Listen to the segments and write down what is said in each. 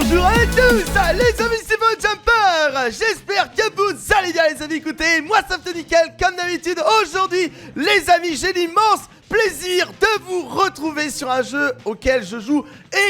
Bonjour à tous, les amis, c'est votre Jumper. J'espère que vous allez bien, les amis. Écoutez, moi ça me fait nickel, comme d'habitude. Aujourd'hui, les amis, j'ai l'immense plaisir de vous retrouver sur un jeu auquel je joue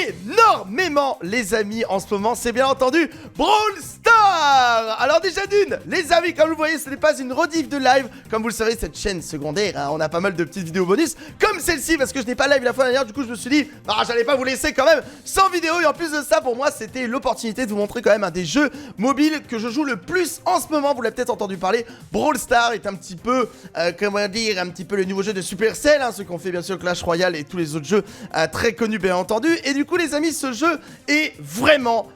énormément, les amis, en ce moment. C'est bien entendu Brawl Stars. Alors déjà d'une, les amis, comme vous voyez, ce n'est pas une rediff de live. Comme vous le savez, cette chaîne secondaire, hein, on a pas mal de petites vidéos bonus, comme celle-ci, parce que je n'ai pas live la fois dernière. Du coup, je me suis dit, j'allais pas vous laisser quand même sans vidéo. Et en plus de ça, pour moi, c'était l'opportunité de vous montrer quand même un des jeux mobiles que je joue le plus en ce moment. Vous l'avez peut-être entendu parler. Brawl Stars est un petit peu, comment dire, un petit peu le nouveau jeu de Supercell, hein, ceux qui ont fait bien sûr Clash Royale et tous les autres jeux très connus, bien entendu. Et du coup, les amis, ce jeu est vraiment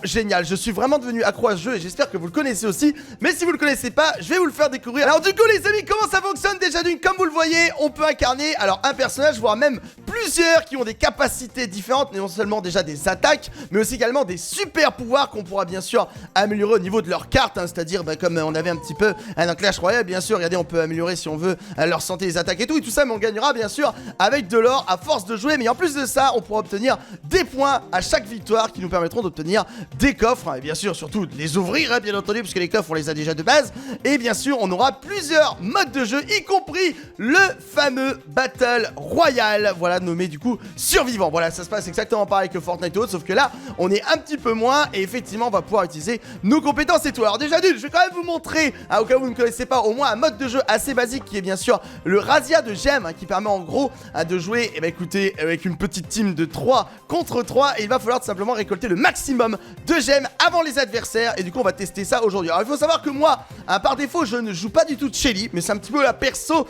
génial. Je suis vraiment devenu accro à ce jeu et j'espère que vous le connaissez aussi. Mais si vous le connaissez pas, je vais vous le faire découvrir. Alors du coup, les amis, comment ça fonctionne? Déjà d'une, comme vous le voyez, on peut incarner alors un personnage, voire même plusieurs qui ont des capacités différentes, non seulement déjà des attaques, mais aussi également des super pouvoirs qu'on pourra bien sûr améliorer au niveau de leur carte, hein, c'est-à-dire comme on avait un petit peu dans Clash Royale, bien sûr. Regardez, on peut améliorer si on veut leur santé, les attaques et tout ça, mais on gagnera bien sûr avec de l'or à force de jouer. Mais en plus de ça, on pourra obtenir des points à chaque victoire qui nous permettront d'obtenir des coffres, hein, et bien sûr surtout de les ouvrir, hein, bien entendu, puisque les coffres on les a déjà de base. Et bien sûr on aura plusieurs modes de jeu, y compris le fameux Battle Royale, voilà, nommé du coup survivant. Voilà, ça se passe exactement pareil que Fortnite et autres, sauf que là on est un petit peu moins et effectivement on va pouvoir utiliser nos compétences et tout. Alors déjà d'une, je vais quand même vous montrer, hein, au cas où vous ne connaissez pas, au moins un mode de jeu assez basique qui est bien sûr le razzia de gemmes, hein, qui permet en gros de jouer, et écoutez, avec une petite team de 3 contre 3, et il va falloir tout simplement récolter le maximum de gemmes avant les adversaires. Et du coup on va tester ça aujourd'hui. Alors il faut savoir que moi, par défaut, je ne joue pas du tout de Shelly, mais c'est un petit peu la perso,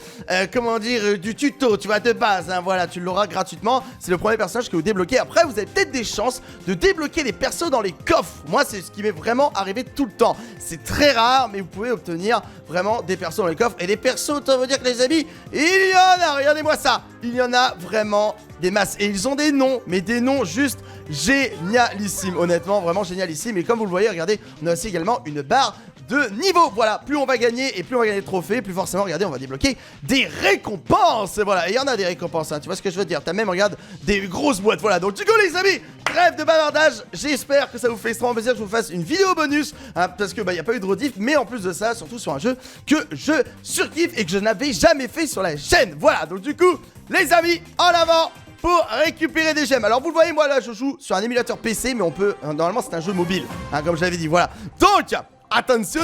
comment dire, du tuto, tu vois, de base, hein, voilà, tu l'auras gratuitement. C'est le premier personnage que vous débloquez. Après vous avez peut-être des chances de débloquer des persos dans les coffres. Moi c'est ce qui m'est vraiment arrivé tout le temps. C'est très rare, mais vous pouvez obtenir vraiment des persos dans les coffres. Et des persos, autant vous dire que les amis, il y en a, regardez-moi ça, il y en a vraiment des masses. Et ils ont des noms, mais des noms juste génialissimes, honnêtement, vraiment génialissimes. Et comme vous le voyez, regardez, on a aussi également une barre de niveau. Voilà, plus on va gagner et plus on va gagner de trophées, plus forcément, regardez, on va débloquer des récompenses. Voilà, et il y en a des récompenses, hein, tu vois ce que je veux dire. T'as même, regarde, des grosses boîtes. Voilà, donc du coup les amis, trêve de bavardage. J'espère que ça vous fait extrêmement plaisir que je vous fasse une vidéo bonus, hein, parce que il n'y a pas eu de rediff, mais en plus de ça, surtout sur un jeu que je surkiffe et que je n'avais jamais fait sur la chaîne. Voilà, donc du coup, les amis, en avant pour récupérer des gemmes. Alors vous le voyez, moi là je joue sur un émulateur PC, mais on peut, normalement c'est un jeu mobile, hein, comme je l'avais dit, voilà. Donc, attention,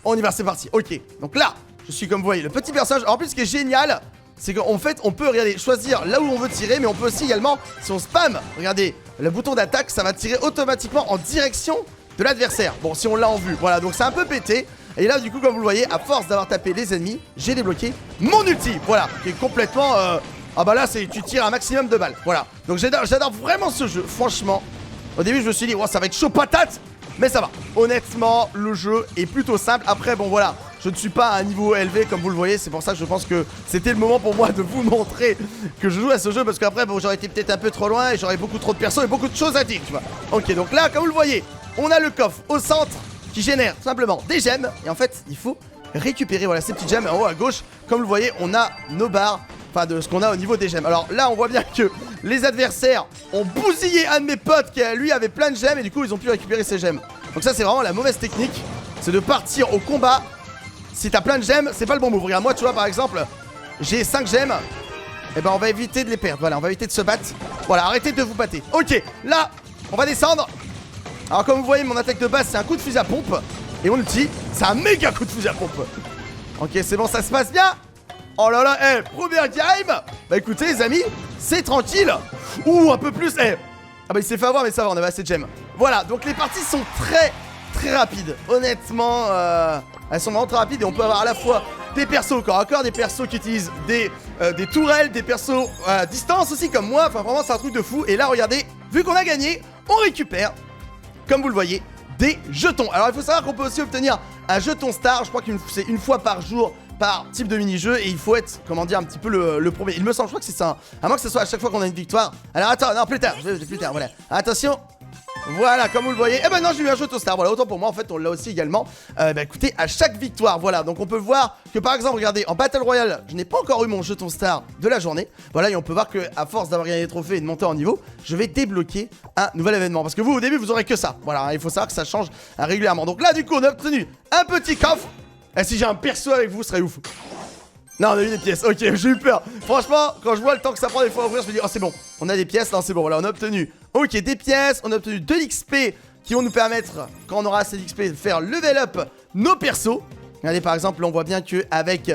on y va, c'est parti. Ok, donc là, je suis comme vous voyez, le petit personnage. En plus ce qui est génial, c'est qu'en fait on peut, regardez, choisir là où on veut tirer, mais on peut aussi également, si on spam, regardez, le bouton d'attaque, ça va tirer automatiquement en direction de l'adversaire. Bon, si on l'a en vue, voilà, donc c'est un peu pété. Et là du coup, comme vous le voyez, à force d'avoir tapé les ennemis, j'ai débloqué mon ulti, voilà, qui est complètement... Ah bah là, tu tires un maximum de balles, voilà. Donc j'adore vraiment ce jeu, franchement. Au début je me suis dit, oh, ça va être chaud patate, mais ça va. Honnêtement, le jeu est plutôt simple. Après, bon voilà, je ne suis pas à un niveau élevé comme vous le voyez. C'est pour ça que je pense que c'était le moment pour moi de vous montrer que je joue à ce jeu. Parce qu'après, bon, j'aurais été peut-être un peu trop loin et j'aurais beaucoup trop de persos et beaucoup de choses à dire, tu vois. Ok, donc là, comme vous le voyez, on a le coffre au centre qui génère tout simplement des gemmes. Et en fait, il faut récupérer, voilà, ces petites gemmes. En haut à gauche, comme vous le voyez, on a nos barres, enfin de ce qu'on a au niveau des gemmes. Alors là on voit bien que les adversaires ont bousillé un de mes potes qui lui avait plein de gemmes, et du coup ils ont pu récupérer ses gemmes. Donc ça c'est vraiment la mauvaise technique, c'est de partir au combat. Si t'as plein de gemmes, c'est pas le bon move. Regarde, moi tu vois par exemple, j'ai 5 gemmes. Et ben on va éviter de les perdre, voilà, on va éviter de se battre. Voilà, arrêtez de vous battre. Ok, là on va descendre. Alors comme vous voyez, mon attaque de base c'est un coup de fusil à pompe, et mon ulti c'est un méga coup de fusil à pompe. Ok, c'est bon, ça se passe bien. Oh là là, première game. Bah écoutez les amis, c'est tranquille. Ouh, un peu plus, Ah bah il s'est fait avoir, mais ça va, on avait assez de gemmes. Voilà, donc les parties sont très rapides. Honnêtement, elles sont vraiment très rapides. Et on peut avoir à la fois des persos au corps à corps, des persos qui utilisent des tourelles, des persos à distance aussi comme moi. Enfin vraiment c'est un truc de fou. Et là regardez, vu qu'on a gagné, on récupère, comme vous le voyez, des jetons. Alors il faut savoir qu'on peut aussi obtenir un jeton star. Je crois que c'est une fois par jour par type de mini-jeu, et il faut être, comment dire, un petit peu le premier. Il me semble, je crois que c'est ça, à moins que ce soit à chaque fois qu'on a une victoire. Alors attends, non, plus tard, voilà. Attention. Voilà, comme vous le voyez. Eh ben non, j'ai eu un jeton star. Voilà, autant pour moi, en fait, on l'a aussi également. Bah écoutez, à chaque victoire, voilà. Donc on peut voir que par exemple, regardez, en Battle Royale, je n'ai pas encore eu mon jeton star de la journée. Voilà, et on peut voir que à force d'avoir gagné des trophées et de monter en niveau, je vais débloquer un nouvel événement. Parce que vous, au début, vous aurez que ça. Voilà, il faut savoir que ça change régulièrement. Donc là, du coup, on a obtenu un petit coffre. Et si j'ai un perso avec vous, ce serait ouf. Non, on a eu des pièces, ok, j'ai eu peur. Franchement, quand je vois le temps que ça prend des fois à ouvrir, je me dis, oh c'est bon, on a des pièces, non c'est bon, voilà, on a obtenu, ok, des pièces, on a obtenu de l'XP qui vont nous permettre, quand on aura assez d'XP, de faire level up nos persos. Regardez par exemple, on voit bien qu'avec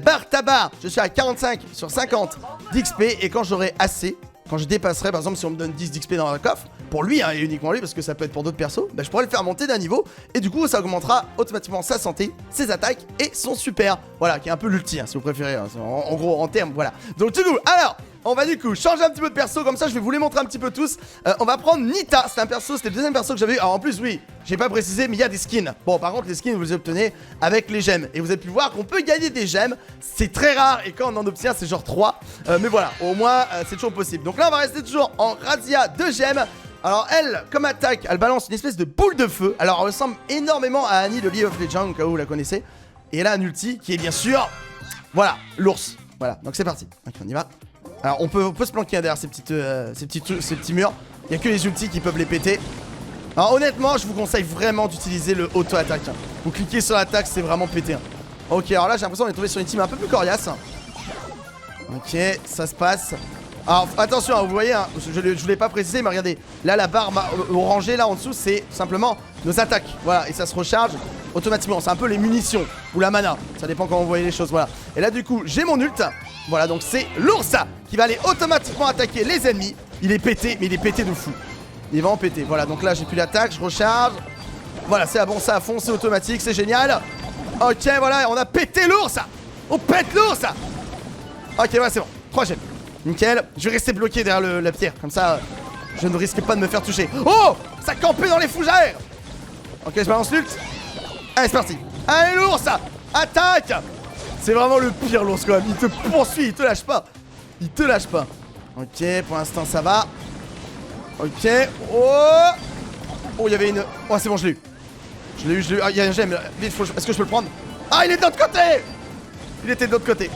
Bar Tabac, je suis à 45 sur 50 d'XP, et quand j'aurai assez, quand je dépasserai, par exemple, si on me donne 10 d'XP dans le coffre, pour lui, hein, et uniquement lui, parce que ça peut être pour d'autres persos, bah, je pourrais le faire monter d'un niveau, et du coup, ça augmentera automatiquement sa santé, ses attaques, et son super, voilà, qui est un peu l'ulti, hein, si vous préférez, hein, en gros, en termes, voilà. Donc du coup, alors, on va du coup changer un petit peu de perso, comme ça, je vais vous les montrer un petit peu tous. On va prendre Nita, c'est un perso, c'était le deuxième perso que j'avais eu. Alors en plus, oui, j'ai pas précisé, mais il y a des skins. Bon, par contre, les skins, vous les obtenez avec les gemmes, et vous avez pu voir qu'on peut gagner des gemmes, c'est très rare, et quand on en obtient, c'est genre 3, mais voilà, au moins, c'est toujours possible. Donc là, on va rester toujours en razzia de gemmes. Alors elle, comme attaque, elle balance une espèce de boule de feu. Alors elle ressemble énormément à Annie de League of Legends, au cas où vous la connaissez. Et elle a un ulti qui est bien sûr, voilà, l'ours. Voilà, donc c'est parti. Ok, on y va. Alors on peut se planquer derrière ces petits murs. Il n'y a que les ultis qui peuvent les péter. Alors honnêtement, je vous conseille vraiment d'utiliser le auto-attaque. Vous cliquez sur l'attaque, c'est vraiment pété. Ok, alors là j'ai l'impression qu'on est tombé sur une team un peu plus coriace. Ok, ça se passe. Alors attention, hein, vous voyez, hein, je ne l'ai pas précisé, mais regardez, là la barre orangée là en dessous, c'est simplement nos attaques. Voilà, et ça se recharge automatiquement. C'est un peu les munitions ou la mana, ça dépend comment vous voyez les choses. Voilà. Et là du coup, j'ai mon ult. Voilà, donc c'est l'ours qui va aller automatiquement attaquer les ennemis. Il est pété, mais il est pété de fou. Il est vraiment pété. Voilà, donc là j'ai plus l'attaque, je recharge. Voilà, c'est bon, ça à fond, c'est automatique, c'est génial. Ok, voilà, on a pété l'ours. On pète l'ours. Ok, voilà, c'est bon. 3 gemmes. Nickel, je vais rester bloqué derrière la pierre, comme ça je ne risque pas de me faire toucher. Oh, ça campait dans les fougères. Ok, je balance l'ult. Allez, c'est parti. Allez l'ours, attaque. C'est vraiment le pire l'ours quand même, il te poursuit, il te lâche pas. Il te lâche pas. Ok, pour l'instant ça va. Ok, oh. Oh, il y avait une... Oh, c'est bon, je l'ai eu. Je l'ai eu, ah, il y a un gemme, vite, est-ce que je peux le prendre? Ah, il est de l'autre côté. Il était de l'autre côté.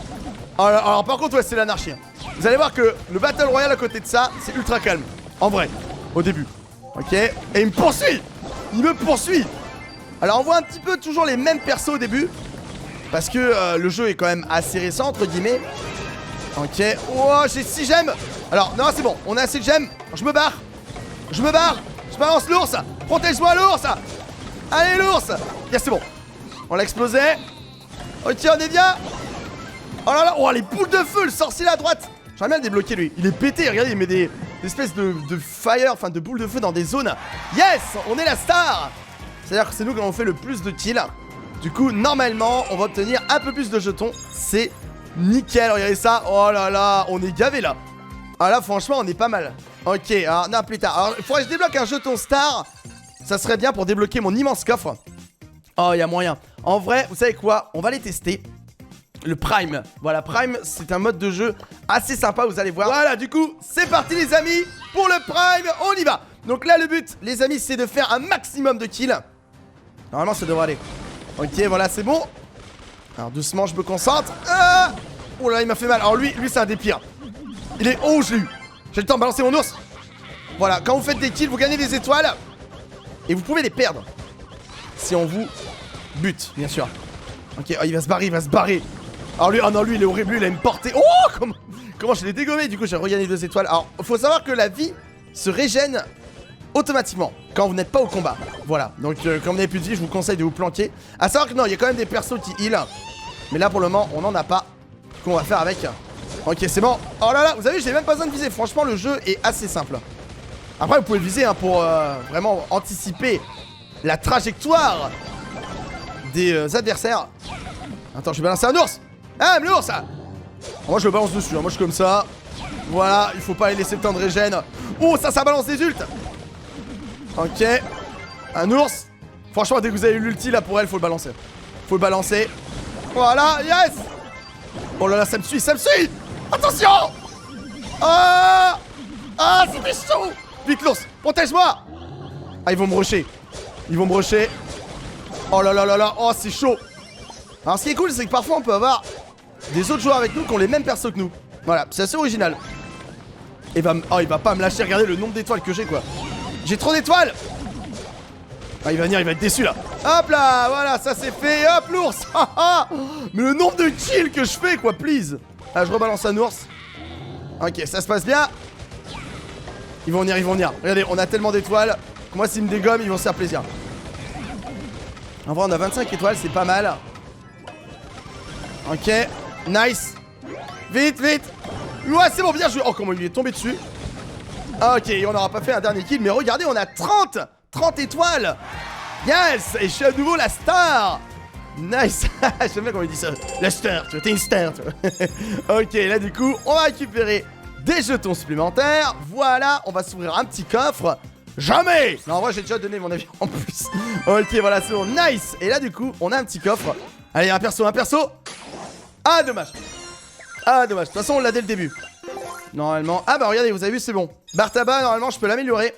Alors par contre, ouais, c'est l'anarchie. Vous allez voir que le Battle Royale à côté de ça, c'est ultra calme. En vrai, au début. Ok, et il me poursuit. Il me poursuit. Alors on voit un petit peu toujours les mêmes persos au début, parce que le jeu est quand même assez récent, entre guillemets. Ok, oh, j'ai 6 gemmes. Alors, non, c'est bon, on a assez de gemmes. Je me barre. Je me barre. Je balance l'ours. Protège-moi l'ours. Allez l'ours. Yes, c'est bon. On l'a explosé. Ok, on est bien. Oh là là, oh les boules de feu, le sorcier à droite. J'aimerais bien le débloquer lui, il est pété, regardez, il met des espèces de fire, enfin de boules de feu dans des zones. Yes, on est la star. C'est-à-dire que c'est nous qui avons fait le plus de kills. Du coup, normalement, on va obtenir un peu plus de jetons. C'est nickel, regardez ça. Oh là là, on est gavé là. Ah là, franchement, on est pas mal. Ok, alors, non, plus tard. Alors, il faudrait que je débloque un jeton star. Ça serait bien pour débloquer mon immense coffre. Oh, il y a moyen. En vrai, vous savez quoi? On va les tester. Le Prime, voilà, Prime c'est un mode de jeu assez sympa, vous allez voir. Voilà, du coup, c'est parti les amis, pour le Prime, on y va. Donc là le but, les amis, c'est de faire un maximum de kills. Normalement ça devrait aller. Ok, voilà, c'est bon. Alors doucement, je me concentre. Oh là, il m'a fait mal, alors lui c'est un des pires. Il est... Oh, je l'ai eu. J'ai le temps de balancer mon ours. Voilà, quand vous faites des kills, vous gagnez des étoiles. Et vous pouvez les perdre si on vous bute, bien sûr. Ok, oh, il va se barrer, il va se barrer. Alors lui, oh non, lui il est horrible, lui il a une portée. Oh, comment je l'ai dégommé. Du coup j'ai regagné 2 étoiles. Alors faut savoir que la vie se régène automatiquement quand vous n'êtes pas au combat. Voilà, donc quand vous n'avez plus de vie, je vous conseille de vous planquer. À savoir que non, il y a quand même des persos qui heal. Mais là pour le moment on n'en a pas. Du coup on va faire avec. Ok, c'est bon. Oh là là, vous avez vu, j'ai même pas besoin de viser. Franchement le jeu est assez simple. Après vous pouvez viser hein, pour vraiment anticiper la trajectoire des adversaires. Attends, je vais balancer un ours. Ah, mais l'ours. Moi je le balance dessus, hein. Moi je suis comme ça. Voilà, il faut pas les laisser le temps de régène. Oh, ça balance des ults. Ok. Un ours. Franchement, dès que vous avez eu l'ulti là pour elle, faut le balancer. Faut le balancer. Voilà, yes. Oh là là, ça me suit, ça me suit. Attention. Ah, c'était chaud. Vite l'ours, protège-moi. Ah, ils vont me rusher. Ils vont me rusher. Oh là là là là. Oh, c'est chaud. Alors, ce qui est cool, c'est que parfois, on peut avoir des autres joueurs avec nous qui ont les mêmes persos que nous. Voilà, c'est assez original. Et oh, il va pas me lâcher. Regardez le nombre d'étoiles que j'ai, quoi. J'ai trop d'étoiles. Ah, il va venir, il va être déçu, là. Hop là, voilà, ça c'est fait. Hop, l'ours. Mais le nombre de kills que je fais, quoi, please. Ah, je rebalance un ours. Ok, ça se passe bien. Ils vont venir, ils vont venir. Regardez, on a tellement d'étoiles. Moi, s'ils me dégomment, ils vont se faire plaisir. En vrai, on a 25 étoiles, c'est pas mal. Ok, nice. Vite, vite. Ouais, c'est bon, bien joué. Oh, comment il est tombé dessus. Ok, on n'aura pas fait un dernier kill, mais regardez, on a 30 étoiles. Yes. Et je suis à nouveau la star. Nice. J'aime bien comment il dit ça. La star, tu vois, t'es une star, tu vois. Ok, là, du coup, on va récupérer des jetons supplémentaires. Voilà, on va s'ouvrir un petit coffre. Jamais. Non, en vrai, j'ai déjà donné mon avis en plus. Ok, voilà, c'est bon. Nice. Et là, du coup, on a un petit coffre. Allez, un perso, un perso. Ah, dommage. Ah, dommage. De toute façon, on l'a dès le début. Normalement. Ah, bah, regardez, vous avez vu, c'est bon. Barre tabac, normalement, je peux l'améliorer.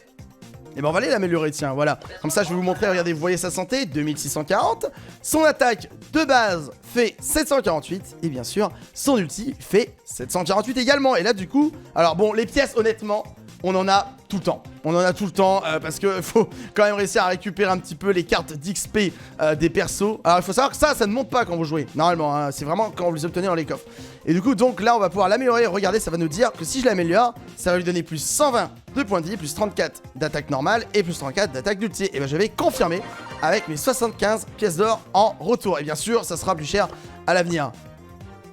Et ben, on va aller l'améliorer, tiens, voilà. Comme ça, je vais vous montrer. Regardez, vous voyez sa santé, 2640. Son attaque de base fait 748. Et bien sûr, son ulti fait 748 également. Et là, du coup, alors bon, les pièces, honnêtement, on en a tout le temps. On en a tout le temps parce que faut quand même réussir à récupérer un petit peu les cartes d'XP des persos. Alors il faut savoir que ça ne monte pas quand vous jouez, normalement, hein. C'est vraiment quand vous les obtenez dans les coffres. Et du coup, donc là, on va pouvoir l'améliorer. Regardez, ça va nous dire que si je l'améliore, ça va lui donner plus 120 de points de vie, plus 34 d'attaque normale et plus 34 d'attaque d'ulti. Et ben je vais confirmer avec mes 75 pièces d'or en retour. Et bien sûr, ça sera plus cher à l'avenir.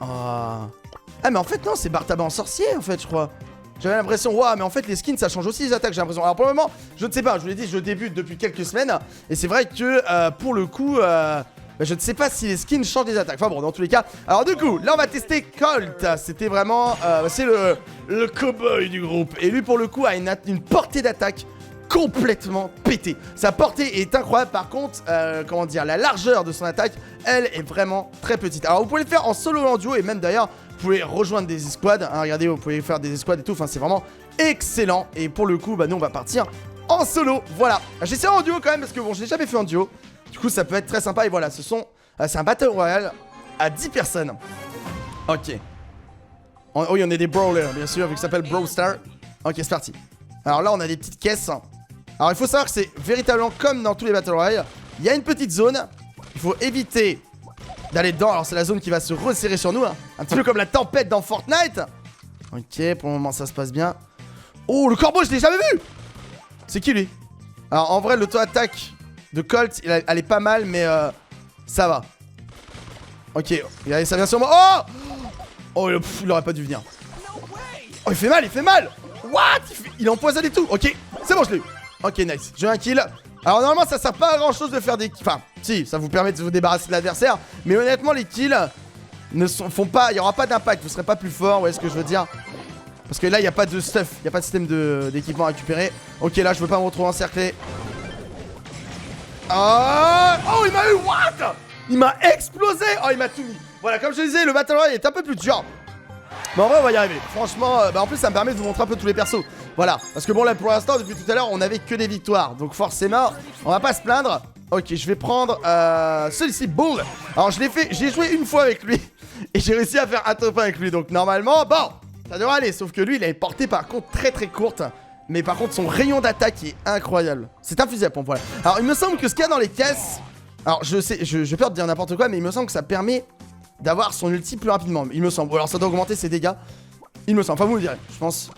Ah, mais en fait, non, c'est barre tabac en sorcier, en fait, je crois. J'avais l'impression, waouh, mais en fait les skins ça change aussi les attaques, j'ai l'impression. Alors pour le moment, je ne sais pas, je vous l'ai dit, je débute depuis quelques semaines. Et c'est vrai que pour le coup, je ne sais pas si les skins changent les attaques. Enfin bon, dans tous les cas. Alors du coup, là on va tester Colt. C'était vraiment, c'est le cowboy du groupe. Et lui pour le coup a une portée d'attaque complètement pétée. Sa portée est incroyable. Par contre, comment dire, la largeur de son attaque, elle est vraiment très petite. Alors vous pouvez le faire en solo ou en duo et même d'ailleurs vous pouvez rejoindre des escouades, hein, regardez, vous pouvez faire des escouades et tout, enfin c'est vraiment excellent. Et pour le coup, bah nous on va partir en solo, voilà. J'essaie en duo quand même parce que bon, je l'ai jamais fait en duo. Du coup ça peut être très sympa et voilà, c'est un Battle Royale à 10 personnes. Ok. Oui, on est des brawlers bien sûr, vu que ça s'appelle Brawl Star. Ok, c'est parti. Alors là on a des petites caisses. Alors il faut savoir que c'est véritablement comme dans tous les Battle Royale. Il y a une petite zone, il faut éviter d'aller dedans. Alors c'est la zone qui va se resserrer sur nous, hein. Un petit peu comme la tempête dans Fortnite. Ok, pour le moment ça se passe bien. Oh, le corbeau, je l'ai jamais vu. C'est qui lui? Alors en vrai l'auto-attaque de Colt elle est pas mal, mais ça va. Ok, regardez, ça vient sur moi. Oh, il aurait pas dû venir. Oh, il fait mal, il fait mal. What? Il empoisonne et tout. Ok, c'est bon, je l'ai eu. Ok, nice, j'ai un kill. Alors normalement ça sert pas à grand chose de faire des kills. Enfin si, ça vous permet de vous débarrasser de l'adversaire. Mais honnêtement les kills ne font pas, il n'y aura pas d'impact. Vous serez pas plus fort, vous voyez ce que je veux dire. Parce que là il n'y a pas de stuff, il n'y a pas de système d'équipement à récupérer. Ok, là je veux pas me retrouver encerclé. Oh, il m'a eu, what? Il m'a explosé. Oh, il m'a tout mis. Voilà, comme je disais, le Battle Royale est un peu plus dur. Mais en vrai on va y arriver. Franchement, en plus ça me permet de vous montrer un peu tous les persos. Voilà, parce que bon là pour l'instant depuis tout à l'heure on avait que des victoires. Donc forcément on va pas se plaindre. Ok, je vais prendre celui-ci, Bull. Alors je l'ai fait, j'ai joué une fois avec lui. Et j'ai réussi à faire un top 1 avec lui. Donc normalement, bon, ça devrait aller. Sauf que lui il a une portée par contre très très courte. Mais par contre son rayon d'attaque est incroyable. C'est un fusil à pompe, voilà. Alors il me semble que ce qu'il y a dans les caisses, alors je sais, j'ai peur de dire n'importe quoi, mais il me semble que ça permet d'avoir son ulti plus rapidement, il me semble. Ou alors ça doit augmenter ses dégâts. Il me semble, enfin vous me direz, je pense.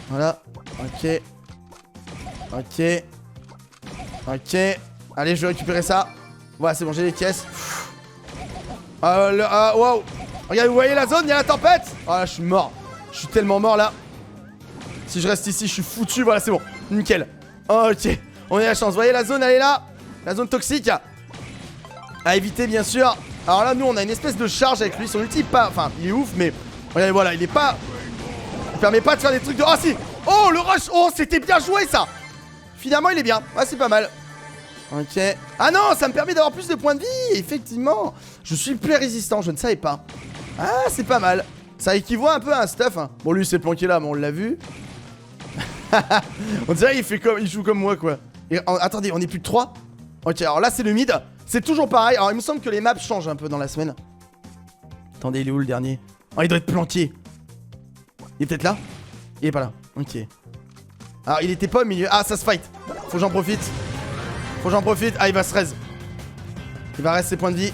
Voilà, ok. Ok. Ok. Allez, je vais récupérer ça. Voilà, c'est bon, j'ai les caisses. Wow. Regardez, vous voyez la zone, il y a la tempête. Oh là, je suis mort. Je suis tellement mort là. Si je reste ici, je suis foutu. Voilà, c'est bon, nickel. Ok, on a la chance, vous voyez la zone, elle est là. La zone toxique à éviter bien sûr. Alors là nous on a une espèce de charge avec lui. Son ulti pas, enfin il est ouf mais regardez voilà, il est pas, il permet pas de faire des trucs de... Oh si. Oh le rush. Oh c'était bien joué ça. Finalement il est bien. Ah c'est pas mal. Ok. Ah non, ça me permet d'avoir plus de points de vie. Effectivement. Je suis plus résistant, je ne savais pas. Ah c'est pas mal. Ça équivaut un peu à un stuff, hein. Bon lui c'est planqué là mais on l'a vu. On dirait qu'il fait comme, il joue comme moi quoi. Et, attendez, on est plus de 3. Ok, alors là c'est le mid. C'est toujours pareil. Alors il me semble que les maps changent un peu dans la semaine. Attendez, il est où le dernier? Oh, il doit être planqué. Il est peut-être là? Il est pas là. Ok. Alors il était pas au milieu. Ah, ça se fight. Faut que j'en profite. Faut que j'en profite. Ah, il va se raise. Il va rester ses points de vie.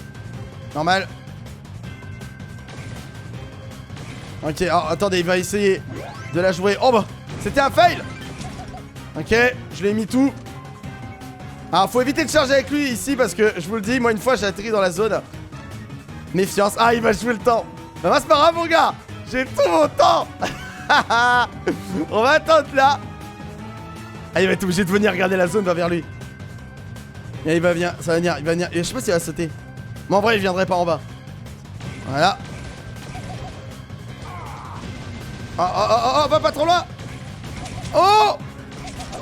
Normal. Ok, alors attendez, il va essayer de la jouer. Oh bah, c'était un fail. Ok, je l'ai mis tout. Alors faut éviter de charger avec lui ici parce que je vous le dis, moi une fois j'ai atterri dans la zone. Méfiance. Ah, il va jouer le temps. Bah, c'est pas grave mon gars. J'ai tout mon temps. On va attendre là. Ah, il va être obligé de venir regarder la zone, va vers lui. Et il va venir, ça va venir, il va venir. Et je sais pas s'il va sauter. Mais en vrai il viendrait pas en bas. Voilà. Oh, va pas trop loin. Oh.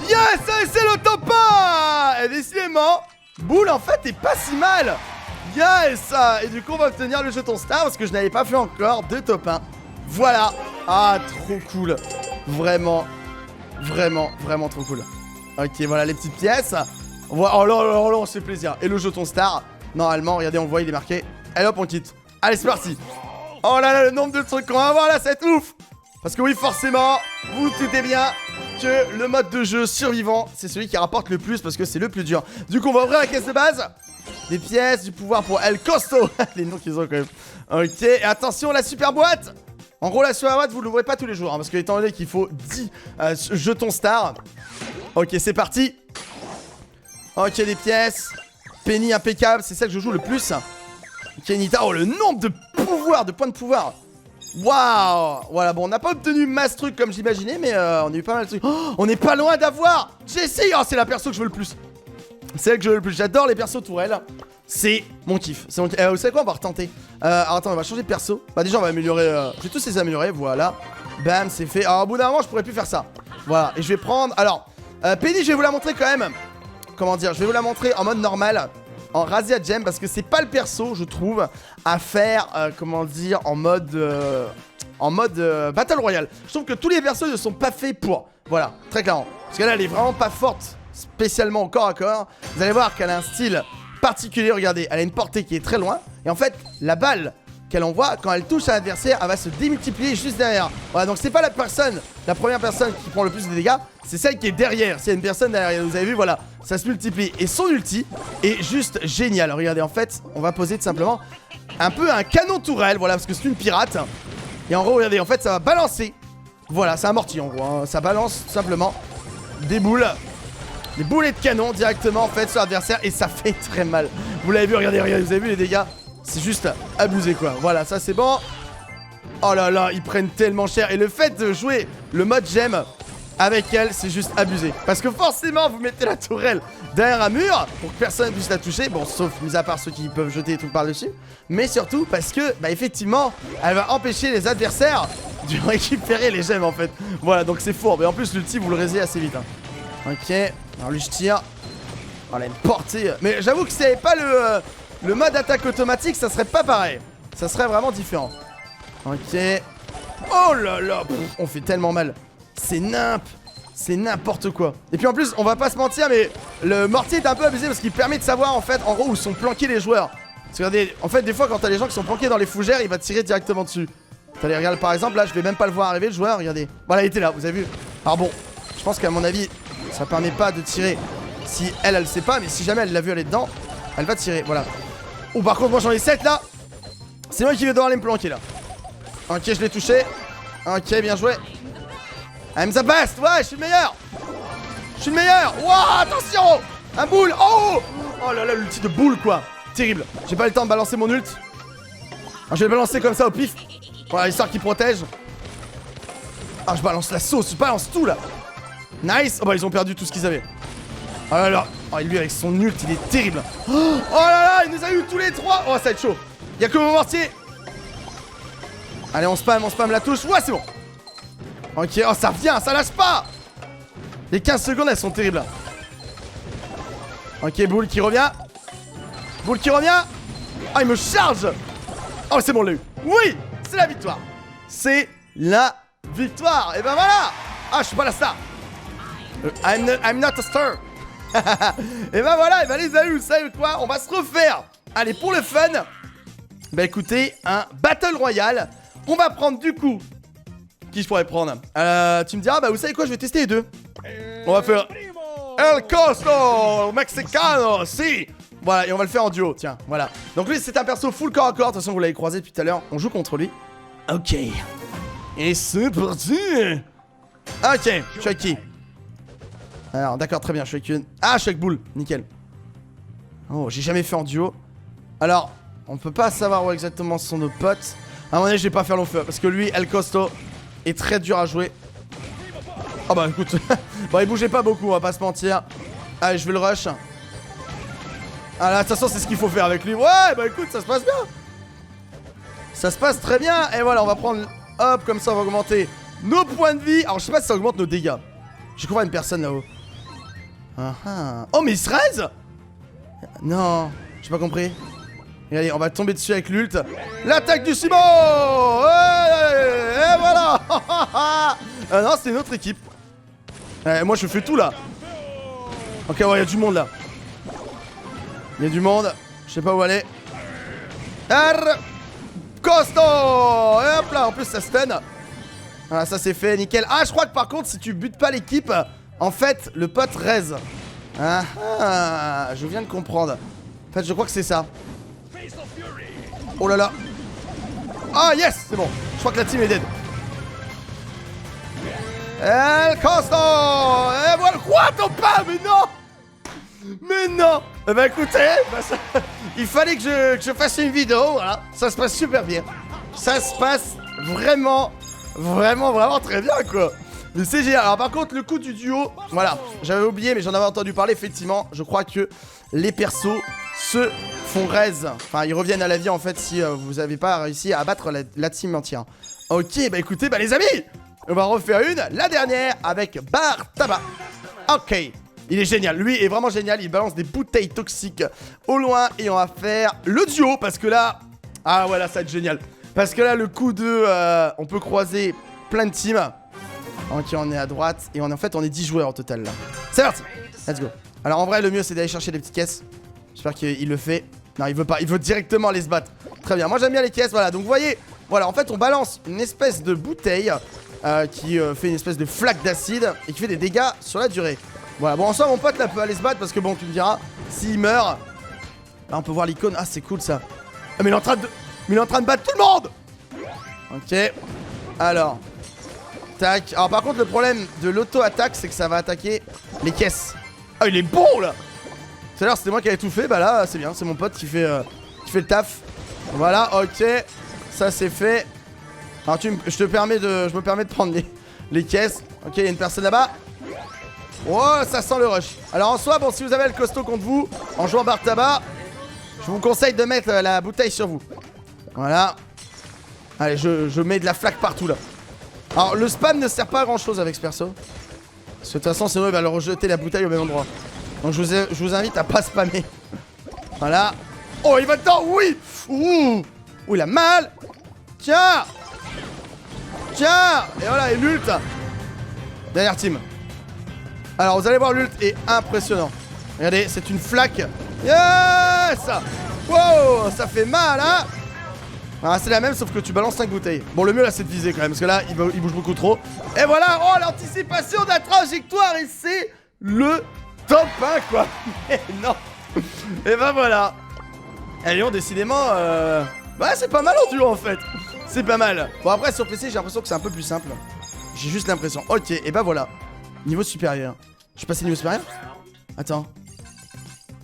Yes, c'est le top 1. Et décidément, Boule en fait est pas si mal. Yes. Et du coup on va obtenir le jeton star parce que je n'avais pas fait encore de top 1. Voilà. Ah, trop cool. Vraiment trop cool. Ok, voilà les petites pièces. Oh là là, on se fait plaisir. Et le jeton star, normalement, regardez, on voit, il est marqué. Et hop, on quitte. Allez, c'est parti. Oh là là, le nombre de trucs qu'on va avoir là, ça va être ouf. Parce que oui, forcément, vous doutez bien que le mode de jeu survivant, c'est celui qui rapporte le plus parce que c'est le plus dur. Du coup, on va ouvrir la caisse de base. Des pièces, du pouvoir pour El Costo. Les noms qu'ils ont quand même. Ok, et attention, la super boîte. En gros, la super boîte, vous ne l'ouvrez pas tous les jours. Hein, parce que étant donné qu'il faut 10 jetons stars. Ok, c'est parti. Ok, des pièces. Penny impeccable, c'est celle que je joue le plus. Ok, Nita. Oh, le nombre de pouvoirs, de points de pouvoir. Waouh. Voilà, bon, on n'a pas obtenu masse truc comme j'imaginais, mais on a eu pas mal de trucs. Oh, on n'est pas loin d'avoir Jessie. Oh, c'est la perso que je veux le plus. C'est elle que je veux le plus. J'adore les persos tourelles. C'est mon kiff. C'est mon kiff. Vous savez quoi, on va retenter. Alors attends, on va changer de perso. Bah déjà on va améliorer. Je vais tous les améliorer, voilà. Bam, c'est fait. Alors au bout d'un moment je pourrais plus faire ça. Voilà, et je vais prendre. Alors, Penny, je vais vous la montrer quand même. Comment dire, je vais vous la montrer en mode normal. En Razia Gem, parce que c'est pas le perso, je trouve, à faire, comment dire, en mode Battle Royale. Je trouve que tous les persos ne sont pas faits pour. Voilà, très clairement. Parce qu'elle, elle est vraiment pas forte, spécialement au corps à corps. Vous allez voir qu'elle a un style particulier, regardez, elle a une portée qui est très loin. Et en fait, la balle qu'elle envoie, quand elle touche à l'adversaire, elle va se démultiplier juste derrière. Voilà, donc c'est pas la première personne qui prend le plus de dégâts, c'est celle qui est derrière. S'il y a une personne derrière, vous avez vu, voilà, ça se multiplie. Et son ulti est juste génial. Regardez, en fait, on va poser tout simplement un peu un canon tourelle, voilà, parce que c'est une pirate. Et en gros, regardez, en fait, ça va balancer. Voilà, c'est un mortier en gros, hein. Ça balance tout simplement des boules. Des boulets de canon directement en fait sur l'adversaire et ça fait très mal. Vous l'avez vu, regardez, vous avez vu les dégâts. C'est juste abusé quoi. Voilà, ça c'est bon. Oh là là, ils prennent tellement cher. Et le fait de jouer le mode gemme avec elle, c'est juste abusé. Parce que forcément, vous mettez la tourelle derrière un mur pour que personne ne puisse la toucher. Bon, sauf mis à part ceux qui peuvent jeter des trucs par-dessus. Mais surtout parce que, bah effectivement, elle va empêcher les adversaires de récupérer les gemmes en fait. Voilà, donc c'est fourbe. Et en plus, l'ulti, vous le raisez assez vite. Hein. Ok, alors lui je tire. Oh, elle a une portée. Mais j'avoue que si avait pas le mode attaque automatique, ça serait pas pareil. Ça serait vraiment différent. Ok. Oh là là, on fait tellement mal. C'est n'importe quoi. Et puis en plus, on va pas se mentir, mais le mortier est un peu abusé parce qu'il permet de savoir en fait, en gros, où sont planqués les joueurs. Parce que regardez, en fait, des fois, quand t'as les gens qui sont planqués dans les fougères, il va tirer directement dessus. Allez, regarde, par exemple, là, je vais même pas le voir arriver, le joueur, regardez. Voilà, il était là, vous avez vu. Alors bon, je pense qu'à mon avis, ça permet pas de tirer si elle le sait pas, mais si jamais elle l'a vu aller dedans, elle va tirer, voilà. Oh, par contre, moi j'en ai 7 là. C'est moi qui vais devoir aller me planquer là. Ok, je l'ai touché. Ok, bien joué. I'm the best, ouais, je suis le meilleur. Je suis le meilleur. Wow, attention. Un boule. Oh. Oh là là, l'ulti de boule quoi. Terrible. J'ai pas eu le temps de balancer mon ult. Alors, je vais le balancer comme ça au pif. Voilà, histoire qu'il protège. Ah, je balance la sauce, je balance tout là. Nice. Oh bah ils ont perdu tout ce qu'ils avaient. Oh là là. Oh, lui avec son ult, il est terrible. Oh là là, il nous a eu tous les trois. Oh, ça va être chaud. Y'a que mon mortier. Allez, on spam la touche. Ouais, c'est bon. Ok, oh, ça vient, ça lâche pas. Les 15 secondes, elles sont terribles là. Ok, boule qui revient. Boule qui revient. Ah, il me charge. Oh, c'est bon, on l'a eu. Oui, c'est la victoire. C'est la victoire. Et ben voilà. Ah, je suis pas la star. I'm not a star. Et bah voilà, et bah les amis, vous savez quoi? On va se refaire. Allez, pour le fun, bah écoutez, un Battle Royale. On va prendre du coup... Qui je pourrais prendre? Tu me diras, bah vous savez quoi, je vais tester les deux. On va faire... El Costo Mexicano, si. Voilà, et on va le faire en duo, tiens, voilà. Donc lui, c'est un perso full corps à corps. De toute façon, vous l'avez croisé depuis tout à l'heure. On joue contre lui. Ok. Et c'est parti. Ok, je suis avec qui? Alors, d'accord, très bien, je suis avec une... Ah, je suis avec Bull, nickel. Oh, j'ai jamais fait en duo. Alors, on peut pas savoir où exactement sont nos potes. À un moment donné, je vais pas faire long feu, parce que lui, El Costo, est très dur à jouer. Oh bah écoute, bon il bougeait pas beaucoup, on va pas se mentir. Allez, je vais le rush. Ah là, de toute façon, c'est ce qu'il faut faire avec lui. Ouais, bah écoute, ça se passe bien. Ça se passe très bien. Et voilà, on va prendre... Hop, comme ça, on va augmenter nos points de vie. Alors, je sais pas si ça augmente nos dégâts. J'ai cru voir une personne là-haut. Oh, mais il se raise. Non, j'ai pas compris. Et allez, on va tomber dessus avec l'ult. L'attaque du Simo. Et voilà. Non, c'est une autre équipe. Moi, je fais tout là. Ok, ouais, il y a du monde là. Il y a du monde. Je sais pas où aller. Costo. Et hop là, en plus ça stun. Voilà, ça c'est fait, nickel. Ah, je crois que par contre, si tu butes pas l'équipe, en fait, le pote raise. Je viens de comprendre. En fait, je crois que c'est ça. Oh là là. Ah, yes, c'est bon. Je crois que la team est dead. El Costo. Et voilà. Quoi, ton pas? Mais non. Mais non. Eh ben écoutez, il fallait que je fasse une vidéo, voilà. Ça se passe super bien. Ça se passe vraiment très bien, quoi. Mais c'est génial. Alors par contre, le coup du duo, voilà, j'avais oublié, mais j'en avais entendu parler, effectivement. Je crois que les persos se font raise. Enfin, ils reviennent à la vie, en fait, si vous n'avez pas réussi à abattre la team entière. Ok, bah écoutez, bah les amis, on va refaire la dernière, avec Bartaba. Ok. Il est génial, lui est vraiment génial, il balance des bouteilles toxiques au loin. Et on va faire le duo, parce que là... Ah ouais, là ça va être génial. Parce que là, le coup de... on peut croiser plein de teams. Ok, on est à droite. Et en fait, on est 10 joueurs au total, là. C'est parti. Let's go. Alors en vrai, le mieux, c'est d'aller chercher des petites caisses. J'espère qu'il le fait. Non, il veut pas, il veut directement aller se battre. Très bien, moi j'aime bien les caisses, voilà. Donc vous voyez, voilà, en fait, on balance une espèce de bouteille qui fait une espèce de flaque d'acide et qui fait des dégâts sur la durée. Voilà, bon en soi mon pote là peut aller se battre parce que bon tu me diras, s'il meurt, là on peut voir l'icône, ah c'est cool ça. Ah mais il est en train de battre tout le monde. Ok, alors, tac, alors par contre le problème de l'auto-attaque c'est que ça va attaquer les caisses. Ah il est bon là. Tout à l'heure c'était moi qui avais tout fait, bah là c'est bien, c'est mon pote qui fait le taf. Voilà, ok, ça c'est fait. Alors je me permets de prendre les caisses. Ok, il y a une personne là-bas. Oh, ça sent le rush. Alors en soi, bon, si vous avez le costaud contre vous, en jouant Bartaba, je vous conseille de mettre la bouteille sur vous. Voilà. Allez, je mets de la flaque partout là. Alors le spam ne sert pas à grand chose avec ce perso. Parce que de toute façon, sinon il va le rejeter la bouteille au même endroit. Donc je vous invite à pas spammer. Voilà. Oh, il va dedans, oui. Ouh, il a mal. Tiens. Tiens. Et voilà, et l'ult. Dernière team. Alors vous allez voir, l'ult est impressionnant. Regardez, c'est une flaque. Yes. Wow, ça fait mal, hein. Ah, c'est la même, sauf que tu balances 5 bouteilles. Bon, le mieux là, c'est de viser quand même, parce que là, il bouge beaucoup trop. Et voilà, oh, l'anticipation de la trajectoire. Et c'est le top 1, quoi. Mais non. Et ben voilà. Et Lyon, décidément, bah, c'est pas mal en duo, en fait. C'est pas mal. Bon, après, sur PC, j'ai l'impression que c'est un peu plus simple. J'ai juste l'impression. Ok, et ben voilà. Niveau supérieur. Je suis passé niveau supérieur? Attends.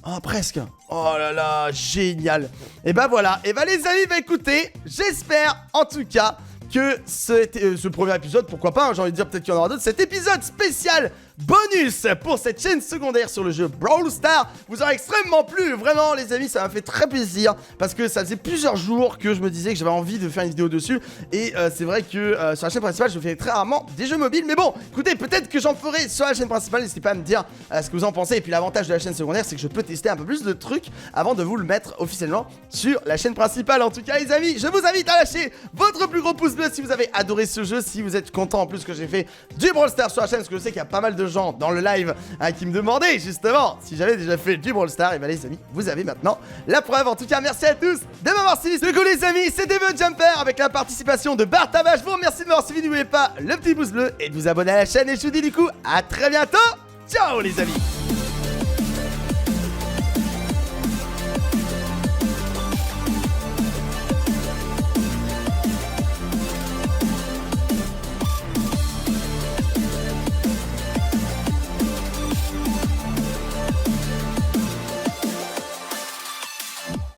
Oh, presque. Oh là là, génial. Et bah voilà. Et bah les amis, bah écoutez, j'espère en tout cas que ce premier épisode, pourquoi pas, hein, j'ai envie de dire peut-être qu'il y en aura d'autres, cet épisode spécial bonus pour cette chaîne secondaire sur le jeu Brawl Stars vous aura extrêmement plu. Vraiment les amis, ça m'a fait très plaisir parce que ça faisait plusieurs jours que je me disais que j'avais envie de faire une vidéo dessus. Et c'est vrai que sur la chaîne principale je fais très rarement des jeux mobiles. Mais bon, écoutez, peut-être que j'en ferai sur la chaîne principale. N'hésitez pas à me dire ce que vous en pensez. Et puis l'avantage de la chaîne secondaire, c'est que je peux tester un peu plus de trucs avant de vous le mettre officiellement sur la chaîne principale. En tout cas les amis, je vous invite à lâcher votre plus gros pouce bleu si vous avez adoré ce jeu, si vous êtes content en plus que j'ai fait du Brawl Stars sur la chaîne, parce que je sais qu'il y a pas mal de gens dans le live qui me demandaient justement si j'avais déjà fait du Brawl Stars. Et bah les amis, vous avez maintenant la preuve. En tout cas, merci à tous de m'avoir suivi. Du coup les amis, c'était The Jumper avec la participation de Bartava. Je vous remercie de m'avoir suivi. N'oubliez pas le petit pouce bleu et de vous abonner à la chaîne. Et je vous dis du coup à très bientôt. Ciao les amis.